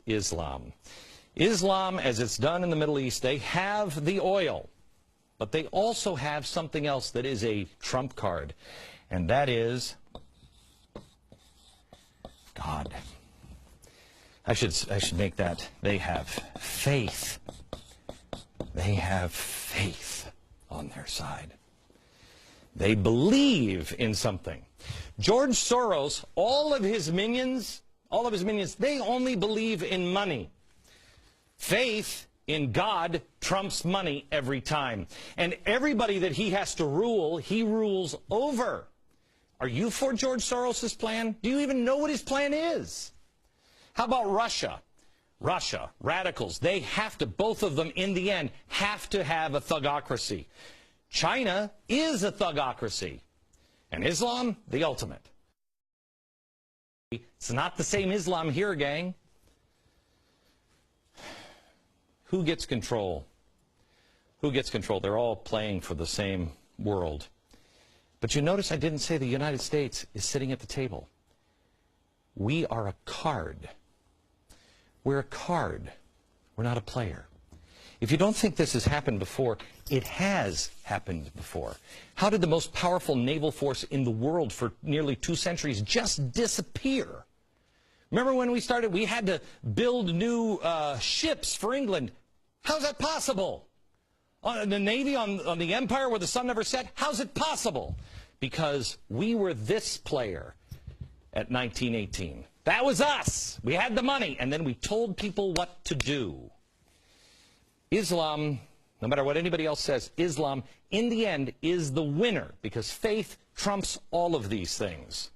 Islam. Islam, as it's done in the Middle East, they have the oil, but they also have something else that is a trump card, and that is God. I should make that. They have faith. They have faith on their side. They believe in something. George Soros, all of his minions, they only believe in money. Faith in God trumps money every time. And everybody that he has to rule, he rules over. Are you for George Soros' plan? Do you even know what his plan is? How about Russia? Russia, radicals, they have to, both of them in the end, have to have a thugocracy. China is a thugocracy. And Islam, the ultimate. It's not the same Islam here, gang. Who gets control? Who gets control? They're all playing for the same world. But you notice I didn't say the United States is sitting at the table. We are a card. We're a card. We're not a player. If you don't think this has happened before, it has happened before. How did the most powerful naval force in the world for nearly 2 centuries just disappear? Remember when we started, we had to build new ships for England. How's that possible? On the Navy, on the Empire where the sun never set? How's it possible? Because we were this player at 1918. That was us. We had the money, and then we told people what to do. Islam, no matter what anybody else says, Islam, in the end, is the winner, because faith trumps all of these things.